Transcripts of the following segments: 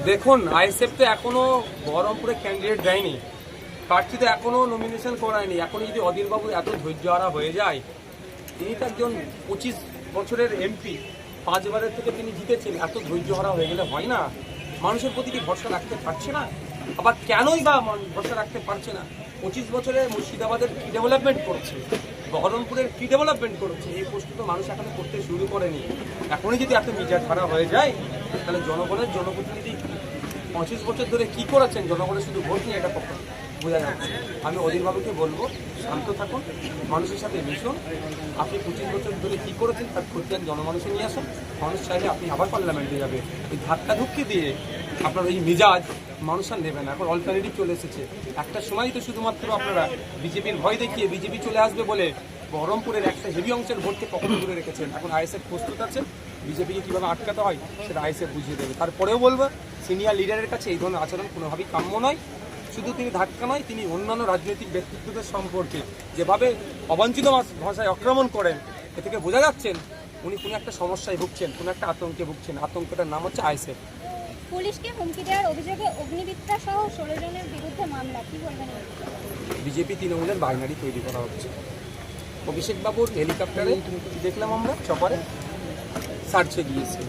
দেখুন, আইএসএফ তো এখনো বহরমপুরে ক্যান্ডিডেট দেয়নি, প্রার্থী তো এখনো নমিনেশন করায়নি। এখন যদি অধীরবাবু এত ধৈর্যহারা হয়ে যায়, তিনি তো একজন 25 বছরের এমপি, 5 বারের থেকে তিনি জিতেছেন, এত ধৈর্যহারা হয়ে গেলে হয় না? মানুষের প্রতি কি ভরসা রাখতে পারছে না? আবার কেনই বা ভরসা রাখতে পারছে না? 25 বছরে মুর্শিদাবাদের কি ডেভেলপমেন্ট করছে, বহরমপুরের কি ডেভেলপমেন্ট করেছে, এই প্রশ্ন তো মানুষ এখনো করতে শুরু করেনি। এখনই যদি এত মিজাজ খারাপ হয়ে যায়, তাহলে জনগণের জনপ্রতিনিধি 25 বছর ধরে কি করেছেন, জনগণের শুধু ভোট নিয়ে এটা কখন বোঝা যাচ্ছে। আমি অধীরবাবুকে বলবো, শান্ত থাকুন, মানুষের সাথে মিশুন। আপনি 25 বছর ধরে কী করেছেন তার খতিয়ান জনমানুষে নিয়ে আসুন। মানুষ চাইলে আপনি আবার পার্লামেন্টে যাবে। ওই ধাক্কা ধুক্কি দিয়ে আপনার ওই মিজাজ মানুষ আর নেবে না। এখন অল্টারনেটিভ চলে এসেছে। একটা সময় তো শুধুমাত্র আপনারা বিজেপির ভয় দেখিয়ে বিজেপি চলে আসবে বলে বহরমপুরের একটা হেভি অংশের ভোটকে কখনো দূরে রেখেছেন। এখন আইএসএফ প্রস্তুত আছে, বিজেপিকে কীভাবে আটকাতে হয় সেটা আইএসএফ বুঝিয়ে দেবে। তারপরেও বলবো, সিনিয়র লিডারের কাছে এই ধরনের আচরণ কোনোভাবেই কাম্য নয়। শুধু তিনি ধাক্কা নয়, তিনি অন্যান্য রাজনৈতিক ব্যক্তিত্বদের সম্পর্কে যেভাবে অবাঞ্ছিত ভাষায় আক্রমণ করেন, এ থেকে বোঝা যাচ্ছেন উনি কোনো একটা সমস্যায় ভুগছেন, কোনো একটা আতঙ্কে ভুগছেন। আতঙ্কটার নাম হচ্ছে আইএসএফ। পুলিশকে হুমকি দেওয়ার অভিযোগে অগ্নিবিদ্যা সহ 16 জনের বিরুদ্ধে মামলা, কি বলবেন? বিজেপি তৃণমূলের বাইনারি তৈরি করা হচ্ছে। অভিষেক বাবুর হেলিকপ্টারে দেখলাম আমরা চপারে সার্চে গিয়েছে,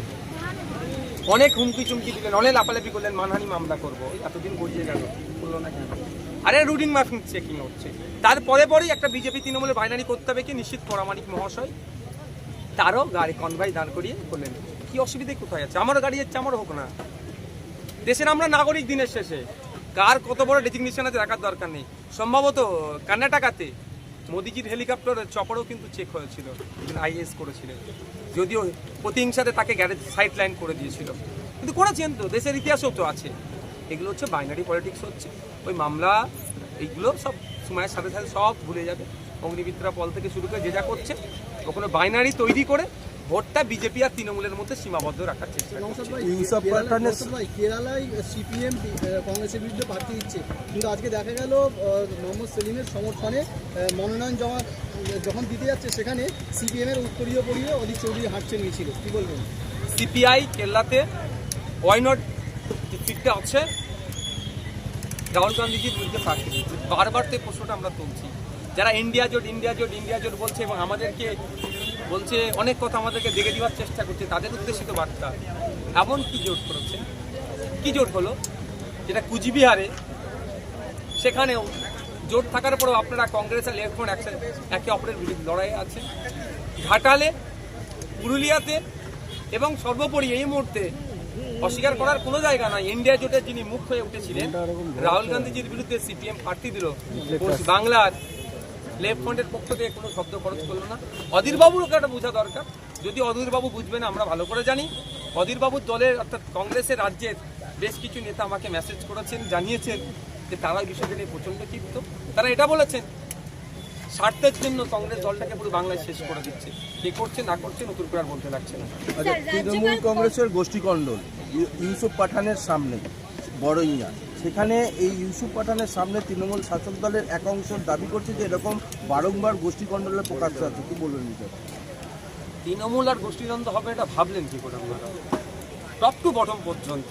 অনেক হুমকি চুমকি দিলেন, অনেক লাপালাপি করলেন, মানহানি মামলা করবো। এতদিন গড়িয়ে গেল, করলো না কেন? আরে রুটিন মার্কিং চেকিং হচ্ছে। তারপরে পরেই একটা বিজেপি তৃণমূলের বাইনারি করতে হবে কি নিশ্চিত পরামানিক মহাশয়, তারও গাড়ি কনভয় দাঁড় করিয়ে করলেন। কি অসুবিধে কোথায় আছে? আমারও গাড়ি যাচ্ছে, আমারও হোক না। দেশের আমরা নাগরিক, দিনের শেষে কার কত বড় ডেজিগনেশন আছে দেখার দরকার নেই। সম্ভবত কর্ণাটকাতে মোদিজির হেলিকপ্টার চপারও কিন্তু চেক হয়েছিল, আইএস করেছিলেন, যদিও প্রতিহিংসাতে তাকে গ্যারেজ সাইড লাইন করে দিয়েছিল, কিন্তু করেছেন তো, দেশের ইতিহাসও তো আছে। এগুলো হচ্ছে বাইনারি পলিটিক্স হচ্ছে। ওই মামলা এইগুলো সব সময়ের সাথে সাথে সব ভুলে যাবে। অগ্নিমিত্রা পল থেকে শুরু করে যে যা করছে, ওখানে বাইনারি তৈরি করে ভোটটা বিজেপি আর তৃণমূলের মধ্যে সীমাবদ্ধ রাখার চেষ্টা করছে। কেরালায় সিপিএম কংগ্রেসের বিরুদ্ধে প্রার্থী দিচ্ছে, কিন্তু আজকে দেখা গেল মোহাম্মদ সেলিমের সমর্থনে মনোনয়ন জমা যখন দিতে যাচ্ছে, সেখানে সিপিএমের উত্তরীয় পরিয়ে অধীর চৌধুরী হাঁটছেন মিছিল, কি বলবেন? সিপিআই কেরলাতে ওয়াই নট ফিরতে আছে, রাহুল গান্ধীজির বিরুদ্ধে প্রার্থী দিচ্ছে। বারবার তো প্রশ্নটা আমরা তুলছি। যারা ইন্ডিয়া জোট ইন্ডিয়া জোট ইন্ডিয়া জোট বলছে এবং আমাদেরকে বলছে, অনেক কথা আমাদেরকে দেখে দেওয়ার চেষ্টা করছে, তাদের উদ্দেশিত বার্তা। এমন কি জোট করেছে? কি জোট হলো? যেটা কুচবিহারে, সেখানেও জোট থাকার পরেও আপনারা কংগ্রেস আর লেফট ফ্রন্ট একে অপরের বিরুদ্ধে লড়াইয়ে আছে। ঘাটালে, পুরুলিয়াতে এবং সর্বোপরি এই মুহূর্তে অস্বীকার করার কোনো জায়গা নয়, ইন্ডিয়া জোটের যিনি মুখ হয়ে উঠেছিলেন, রাহুল গান্ধীজির বিরুদ্ধে সিপিএম প্রার্থী দিল, বাংলার লেফট ফ্রন্টের পক্ষ থেকে কোনো শব্দ খরচ করলো না। অধীরবাবুরকে একটা বোঝা দরকার। যদি অধীরবাবু বুঝবেন আমরা ভালো করে জানি। অধীরবাবুর দলের অর্থাৎ কংগ্রেসের রাজ্যের বেশ কিছু নেতা আমাকে মেসেজ করেছেন, জানিয়েছেন যে তারা এই বিষয়টা নিয়ে প্রচণ্ড ক্ষিপ্ত। তারা এটা বলেছেন, স্বার্থের জন্য কংগ্রেস দলটাকে পুরো বাংলায় শেষ করে দিচ্ছে। কে করছে না করছে নতুন করে আর বলতে লাগছে না। তৃণমূল কংগ্রেসের গোষ্ঠীকন্দল ইউসুফ পাঠানের সামনে বড়ইয়া, সেখানে এই ইউসুফ পাঠানের সামনে তৃণমূল শাসক দলের এক অংশ দাবি করছে যে এরকম বারংবার গোষ্ঠীকন্দলের প্রকাশ আছে, কি বলবেন? তৃণমূল আর গোষ্ঠীদ্বন্দ্ব হবে এটা ভাবলেন কি করে আপনারা? টপ টু বটম পর্যন্ত,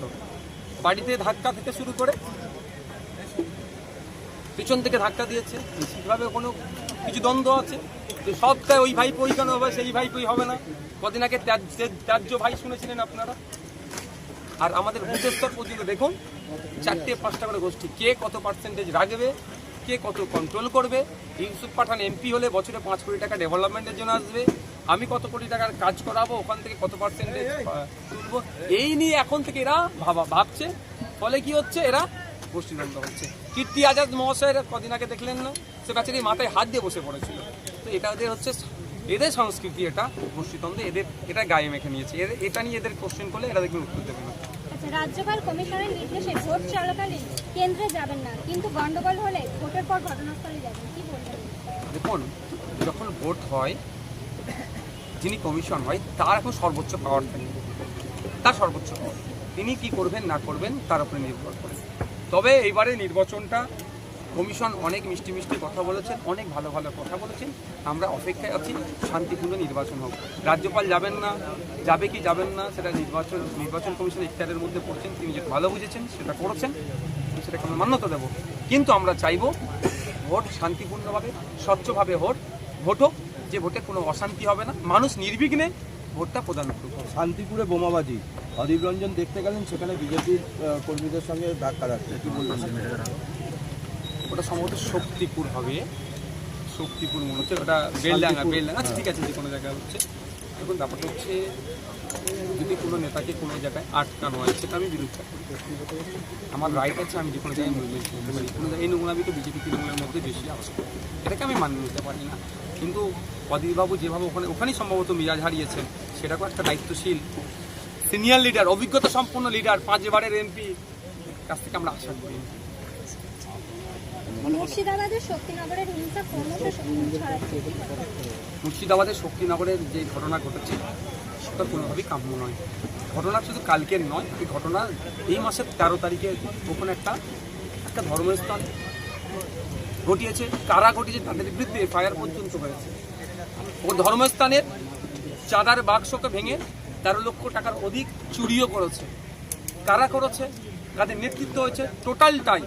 বাড়িতে ধাক্কা থেকে শুরু করে পিছন থেকে ধাক্কা দিয়েছে, নিশ্চিতভাবে কোনো কিছু দ্বন্দ্ব আছে। যে সবটাই ওই ভাই পই কেন হবে, সেই ভাই পই হবে না। কদিন আগে ত্যায্য ভাই শুনেছিলেন আপনারা। আর আমাদের বুথের স্তর পর্যন্ত দেখুন, 4-5টা করে গোষ্ঠী, কে কত পার্সেন্টেজ রাখবে, কে কত কন্ট্রোল করবে। ইউসুফ পাঠান এমপি হলে বছরে 5 কোটি টাকা ডেভেলপমেন্টের জন্য আসবে, আমি কত কোটি টাকার কাজ করাবো, ওখান থেকে কত পার্সেন্টেজ তুলবো, এই নিয়ে এখন থেকে এরা ভাবছে। ফলে কি হচ্ছে, এরা গোষ্ঠীদ্বন্দ্ব হচ্ছে। কীর্তি আজাদ মহাশয়ের কদিন আগে দেখলেন না, সে বাচ্চাটি মাথায় হাত দিয়ে বসে পড়েছিল। তো এটা ওদের হচ্ছে, এদের সংস্কৃতি, এটা গোষ্ঠীদ্বন্দ্ব, এদের এটা গায়ে মেখে নিয়েছে। এটা নিয়ে এদের কোশ্চেন করলে এরা দেখবেন উত্তর দেবে না। রাজ্যপাল কমিশনের নির্দেশে ভোট চলাকালীন কেন্দ্রে যাবেন না, কিন্তু গন্ডগোল হলে ভোটের পর ঘটনাস্থলে যাবেন, কি বলবেন? দেখুন, যখন ভোট হয়, যিনি কমিশন হয় তার এখন সর্বোচ্চ পাওয়ার থাকে, তার সর্বোচ্চ পাওয়ার। তিনি কি করবেন না করবেন তার উপরে নির্ভর করে। তবে এইবারে নির্বাচনটা কমিশন অনেক মিষ্টি মিষ্টি কথা বলেছেন, অনেক ভালো ভালো কথা বলেছেন। আমরা অপেক্ষায় আছি শান্তিপূর্ণ নির্বাচন হোক। রাজ্যপাল যাবেন না, যাবে কি যাবেন না সেটা নির্বাচন কমিশন ইখতিয়ারের মধ্যে পড়ছেন, তিনি যেটা ভালো বুঝেছেন সেটা করেছেন, সেটাকে আমরা মান্যতা দেবো। কিন্তু আমরা চাইব ভোট শান্তিপূর্ণভাবে স্বচ্ছভাবে ভোট হোক, যে ভোটে কোনো অশান্তি হবে না, মানুষ নির্বিঘ্নে ভোটটা প্রদান করুক। শান্তিপুরে বোমাবাজি, অধীর রঞ্জন দেখতে গেলেন, সেখানে বিজেপির কর্মীদের সঙ্গে ধাক্কা রাখছে, কি বলবেন? ওটা সম্ভবত শক্তিপুর হবে, শক্তিপুর মনে হচ্ছে, ওটা বেলডাঙ্গা। আচ্ছা ঠিক আছে, যে কোনো জায়গায় হচ্ছে। এখন ব্যাপারটা হচ্ছে যদি কোনো নেতাকে কোনো জায়গায় আটকানো হয় সেটা আমি বিরোধিতা করি। আমার রাইট আছে, আমি যে কোনো জায়গায় মুভমেন্ট করতে পারি। কোনো জায়গায় এই নোংরামি তো বিজেপি তৃণমূলের মধ্যে বেশি আছে, এটাকে আমি মানিয়ে নিতে পারি না। কিন্তু অধীরবাবু যেভাবে ওখানেই সম্ভবত মিজাজ হারিয়েছেন, সেটাকেও একটা দায়িত্বশীল সিনিয়র লিডার, অভিজ্ঞতা সম্পন্ন লিডার, 5 বারের এমপি কাছ থেকে আমরা আশা করি। মুর্শিদাবাদের শক্তিনগরের হিংসা ক্রমশ ছড়াচ্ছে। মুর্শিদাবাদের শক্তিনগরের যে ঘটনা ঘটেছে সেটা কোনোভাবেই কাম্য নয়। ঘটনা শুধু কালকের নয়, এই ঘটনা এই মাসের 13 তারিখে ওখানে একটা ধর্মস্থান ঘটিয়েছে। কারা ঘটিয়েছে তাদের বিরুদ্ধে এফআইআর পর্যন্ত হয়েছে। ও ধর্মস্থানের চাঁদার বাক্সকে ভেঙে 13 লক্ষ টাকার অধিক চুরিও করেছে। কারা করেছে, তাদের নেতৃত্ব হয়েছে, টোটালটাই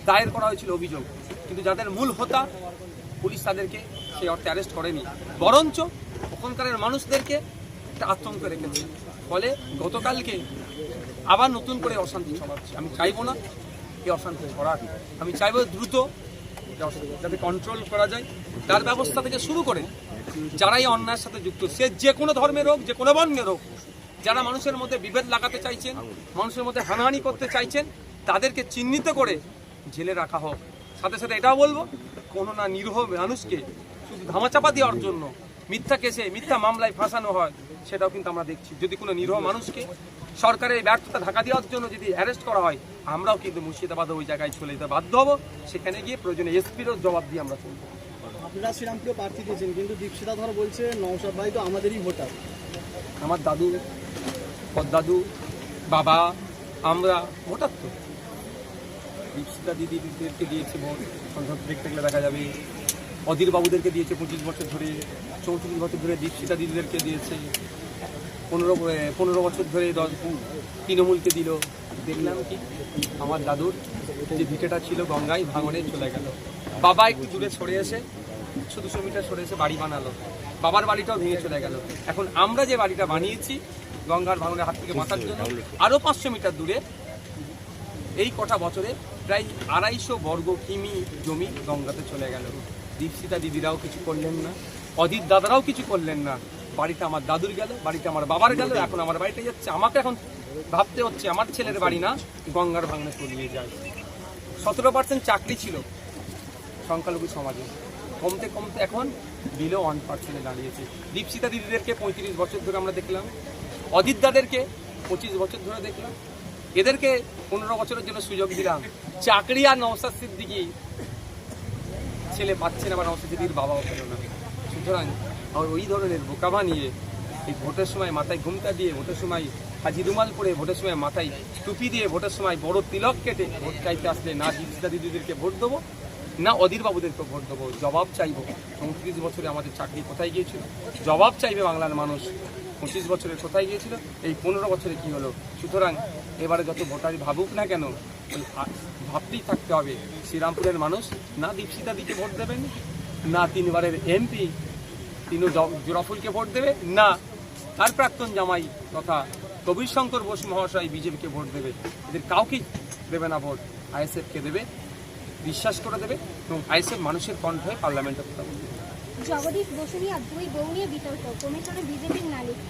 দায়ের করা হয়েছিল অভিযোগ। কিন্তু যাদের মূল হোতা, পুলিশ তাদেরকে সেই অর্থে অ্যারেস্ট করেনি, বরঞ্চ ওখানকার মানুষদেরকে একটা আতঙ্কে রেখেছে। ফলে গতকালকে আবার নতুন করে অশান্তি ছড়াচ্ছে। আমি চাইবো না এই অশান্তি ছড়াক, আমি চাইবো দ্রুত যাতে কন্ট্রোল করা যায়। তার ব্যবস্থা থেকে শুরু করে যারা এই অন্যায়ের সাথে যুক্ত, সে যে কোনো ধর্মের হোক, যে কোনো বর্ণের হোক, যারা মানুষের মধ্যে বিভেদ লাগাতে চাইছেন, মানুষের মধ্যে হানাহানি করতে চাইছেন, তাদেরকে চিহ্নিত করে জেলে রাখা হোক। সাথে সাথে এটাও বলবো, কোনো না নিরীহ মানুষকে শুধু ধামাচাপা দেওয়ার জন্য মিথ্যা কেসে, মিথ্যা মামলায় ফাঁসানো হয়, সেটাও কিন্তু আমরা দেখছি। যদি কোনো নিরীহ মানুষকে সরকারের ব্যর্থতা ঢাকা দেওয়ার জন্য যদি অ্যারেস্ট করা হয়, আমরাও কিন্তু মুর্শিদাবাদে ওই জায়গায় চলে যেতে বাধ্য হবো। সেখানে গিয়ে প্রয়োজনে এসপিরও জবাব দিয়ে আমরা চলবো। আপনারা শ্রীরামপুরে প্রার্থী দিয়েছেন, কিন্তু দীপশিতা ধর বলছে নওশাদ ভাই তো আমাদেরই ভোটার। আমার দাদু, পদ্দাদু, বাবা, আমরা ভোটার তো। দীপশিতা দিদিদেরকে দিয়েছে ভোট, দেখতে গেলে দেখা যাবে। অধীরবাবুদেরকে দিয়েছে 25 বছর ধরে, 34 বছর ধরে দীপশিতা দিদিদেরকে দিয়েছে, 15 বছর ধরে তৃণমূলকে দিল। দেখলাম কি আমার দাদুর যে ভিটেটা ছিল গঙ্গায় ভাঙনে চলে গেল। বাবা একটু দূরে সরে এসে 200 মিটার সরে এসে বাড়ি বানালো, বাবার বাড়িটাও ভেঙে চলে গেল। এখন আমরা যে বাড়িটা বানিয়েছি গঙ্গার ভাঙনের হাত থেকে বাঁচার জন্য, আরও 500 মিটার দূরে এই কটা বছরে প্রায় 250 বর্গ কিমি জমি গঙ্গাতে চলে গেল। দীপশিতা দিদিরাও কিছু করলেন না, অধীর দাদারাও কিছু করলেন না। বাড়িটা আমার দাদুর গেল, বাড়িটা আমার বাবার গেল, এখন আমার বাড়িটা যাচ্ছে। আমাকে এখন ভাবতে হচ্ছে আমার ছেলের বাড়ি না গঙ্গার ভাঙনে তলিয়ে যায়। 17% চাকরি ছিল সংখ্যালঘু সমাজে, কমতে কমতে এখন বিলো 1% দাঁড়িয়েছে। দীপশিতা দিদিদেরকে 35 বছর ধরে আমরা দেখলাম, অধীর দাদেরকে 25 বছর ধরে দেখলাম। এদেরকে 15 বছরের জন্য সুযোগ দিলাম। চাকরি আর নওশাদ সিদ্দিকী ছেলে পাচ্ছে না, বা নওশাদ সিদ্দিকীর বাবাও পেল না। সুতরাং ওই ধরনের বোকা বানিয়ে এই ভোটের সময় মাথায় ঘুমটা দিয়ে, ভোটের সময় হাজি রুমাল পরে, ভোটের সময় মাথায় টুপি দিয়ে, ভোটের সময় বড় তিলক কেটে ভোট চাইতে আসলে না দীপশিতা দিদিদেরকে ভোট দেবো, না অধীরবাবুদেরকে ভোট দেবো। জবাব চাইবো 34 বছরে আমাদের চাকরি কোথায় গিয়েছিল, জবাব চাইবে বাংলার মানুষ 25 বছরের কোথায় গিয়েছিল, এই 15 বছরে কি হলো। সুতরাং এবারে যত ভোটারই ভাবুক না কেন, ভাবতেই থাকতে হবে শ্রীরামপুরের মানুষ না দীপশিতা দিকে ভোট দেবেন, না 3 বারের এমপি জোরাফুলকে ভোট দেবে, না তার প্রাক্তন জামাই তথা কবির শঙ্কর বোস মহাশয় বিজেপিকে ভোট দেবে। এদের কাউকেই দেবে না ভোট, আইএসএফকে দেবে, বিশ্বাস করে দেবে। এবং আইএসএফ মানুষের কণ্ঠ হয়ে পার্লামেন্টে কথা বলবে। জগদীশ বসুনিয়া 2 বউ নিয়ে বিতর্ক, কমিশনে বিজেপির নালিশ।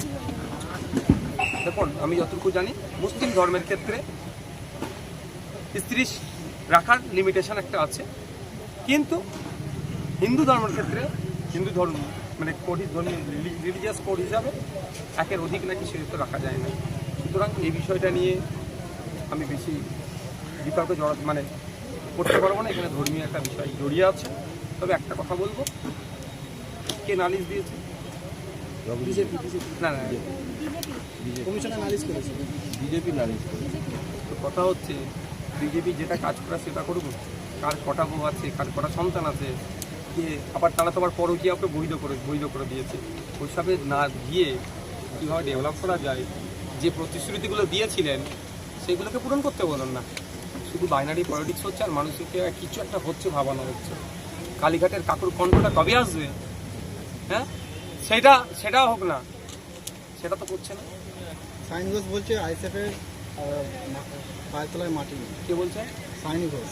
দেখুন, আমি যতটুকু জানি মুসলিম ধর্মের ক্ষেত্রে স্ত্রী রাখার লিমিটেশন একটা আছে, কিন্তু হিন্দু ধর্মের ক্ষেত্রে হিন্দু ধর্ম মানে রিলিজিয়াস কোড হিসাবে একের অধিক নাকি সেটা তো রাখা যায় না। সুতরাং এই বিষয়টা নিয়ে আমি বেশি বিতর্কে করতে পারবো না। এখানে ধর্মীয় একটা বিষয় জড়িয়ে আছে। তবে একটা কথা বলবো, কে নালিশ দিয়েছে? না না, কমিশনে নালিশ করেছে, বিজেপি নালিশ করেছে। তো কথা হচ্ছে বিজেপি যেটা কাজ করা সেটা করুক, কার কটা বউ আছে, কার কটা সন্তান আছে, কে আবার তারা তো আবার পরকীয়া ওকে বৈধ করে দিয়েছে। ওইসবে না গিয়ে কীভাবে ডেভেলপ করা যায়, যে প্রতিশ্রুতিগুলো দিয়েছিলেন সেগুলোকে পূরণ করতে বলুন না। শুধু বাইনারি পলিটিক্স হচ্ছে আর মানুষকে কিছু একটা হচ্ছে ভাবানো হচ্ছে। কালীঘাটের কাকুর কণ্ঠটা কবে আসবে? হ্যাঁ, সেটাও হোক না, সেটা তো করছে না। সাইন ঘোষ বলছে আইএসএফের পায়ের তলায় মাটি নেই। কে বলছে? সাইন ঘোষ।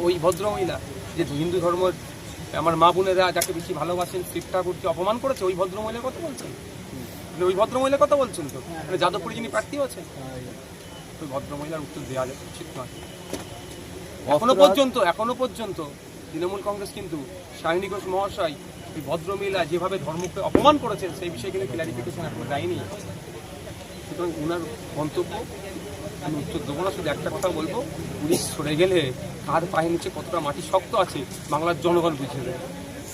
ওই ভদ্রমহিলা যে হিন্দু ধর্ম, আমার মা বোনেরা যাকে বেশি ভালোবাসেন, শিব ঠাকুরকে অপমান করেছে, ওই ভদ্রমহিলার কথা বলছেন? ওই ভদ্রমহিলার কথা বলছেন তো, মানে যাদবপুরে যিনি প্রার্থী আছেন, ওই ভদ্রমহিলার উত্তর দেওয়া উচিত নয়। এখনো পর্যন্ত তৃণমূল কংগ্রেস কিন্তু শাহিনী ঘোষ মহাশয় এই ভদ্রমহিলা যেভাবে ধর্মকে অপমান করেছেন সেই বিষয়ে কিন্তু ক্লারিফিকেশন এখনো দেয়নি। সুতরাং ওনার মন্তব্য আমি উত্তর দেবো না। শুধু একটা কথা বলবো, পুলিশ সরে গেলে কার পায়ের নিচে কতটা মাটি শক্ত আছে বাংলার জনগণ বুঝে দেবে।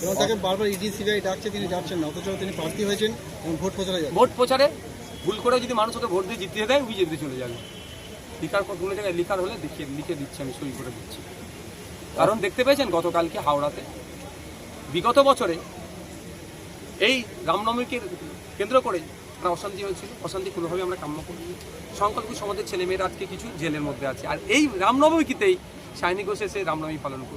এবং তাকে বারবার ইডি সিবিআই ডাকছে, তিনি যাচ্ছেন না, অথচ তিনি প্রার্থী হয়েছেন এবং ভোট প্রচারে যাচ্ছেন। ভোট প্রচারে ভুল করে যদি মানুষ ওকে ভোট দিয়ে জিতিয়ে দেয়, বিজেপিতে চলে যাবে। লিখার কোনো জায়গায় লিখার হলে লিখে দিচ্ছি, আমি সই করে দিচ্ছি। কারণ দেখতে পেয়েছেন গতকালকে হাওড়াতে বিগত বছরে এই রামনবমীকে কেন্দ্র করে একটা অশান্তি হয়েছিল। অশান্তি কোনোভাবে আমরা কাম্য করি। সংখ্যালঘু সমাজের ছেলেমেয়েরা আজকে কিছু জেলের মধ্যে আছে, আর এই রামনবমীতেই শাহিনী ঘোষ এসে রামনবমী পালন করে।